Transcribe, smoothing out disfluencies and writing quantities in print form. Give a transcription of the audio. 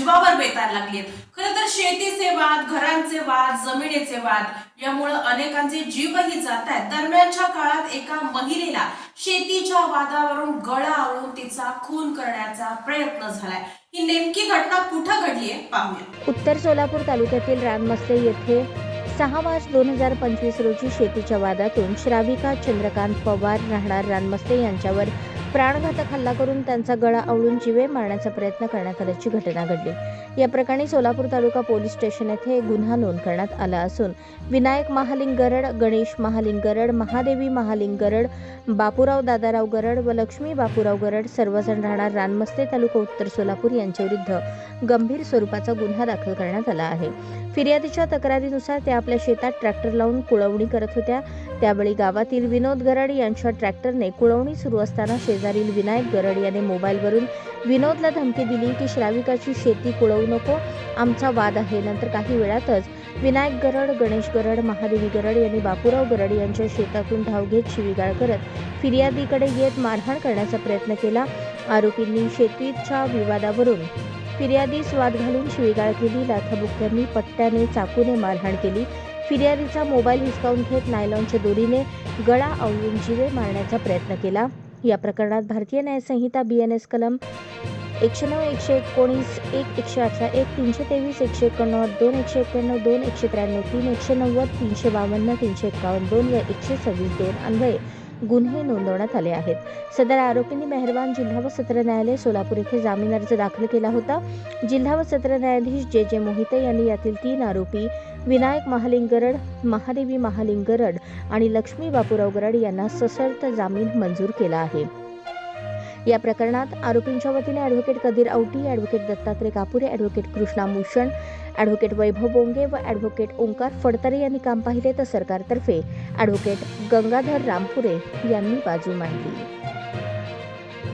जीवावर बेतार लागलेत। खरं तर शेतीचे वाद, घरांचे वाद, जमिनीचे वाद यामुळे अनेकांचे जीवही जात आहेत। दरम्यानच्या काळात एका महिलेला शेतीच्या वादावरून गळा आवळून तिचा खून करण्याचा प्रयत्न झालाय। ही नेमकी घटना कुठं घडलीये पाहूया। उत्तर सोलापूर तालुक्यातील रानमस्ते येथे 6 मार्च 2025 रोजी शेतीच्या वादातून श्राविका चंद्रकांत पवार राहणार रानमस्ते यांच्यावर प्राणघातक हल्ला करून त्यांचा गळा आवळून जीवे मारण्याचा प्रयत्न करण्यात आल्याची घटना घडली। या प्रकरणी सोलापूर तालुका पोलीस स्टेशन येथे गुन्हा नोंद करण्यात आला असून विनायक महालिंग गरड, गणेश महालिंग गरड, महादेवी महालिंग गरड, बापूराव दादाराव गरड व लक्ष्मी बापूराव गरड सर्वजण राहणार रानमस्ते तालुका उत्तर सोलापूर यांच्याविरुद्ध गंभीर स्वरूपाचा गुन्हा दाखल करण्यात आला आहे। फिर्यादीच्या तक्रारीनुसार त्या आपल्या शेतात ट्रॅक्टर लावून कुळवणी करत होत्या। त्यावेळी गावातील विनोद गरड यांच्या ट्रॅक्टरने कुळवणी सुरू असताना शेजारील विनायक गरड याने मोबाईलवरून विनोदला धमकी दिली की श्राविकाची शेती कुळवू नको, आमचा वाद आहे। नंतर काही वेळातच विनायक गरड, गणेश गरड, महादेवी गरड यांनी बापूराव गरड यांच्या शेतातून धाव घेत शिवीगाळ करत फिर्यादीकडे येत मारहाण करण्याचा प्रयत्न केला। आरोपींनी शेतीच्या विवादावरून फिर्यादीस वाद घालून शिवीगाळ केली। लाथाबुक्क्यांनी, पट्ट्याने, चाकूने मारहाण केली। फिर्यादीचा मोबाईल हिसकावून घेत नायलॉनच्या दोरीने गळा आवळून जीवे मारण्याचा प्रयत्न केला। या प्रकरणात भारतीय न्याय संहिता BNS कलम 109, 119, 1, 118, 1, 323, 189, 2, 191, 2, 193, 3, 190, 352, 351, 2 व 126, 2 अन्वये गुन्हे नोंदवण्यात आले आहेत। सदर आरोपींनी मेहरबान जिल्हा व सत्र न्यायालय सोलापूर येथे जामीन अर्ज दाखल केला होता। जिल्हा व सत्र न्यायाधीश JJ मोहिते यांनी यातील 3 आरोपी विनायक महालिंग गरड, महादेवी महालिंग गरड आणि लक्ष्मी बापूराव गरड यांना सशर्त जामीन मंजूर केला आहे। या प्रकरणात आरोपींच्या वतीने advocate Kadir Auti, advocate Dattatray Kapure, advocate Krishna Mushan, advocate Vaibhav Bonge व ॲडव्होकेट ओंकार फडतरे यांनी काम पाहिले, तर सरकारतर्फे ॲडव्होकेट गंगाधर रामपुरे यांनी बाजू मांडली।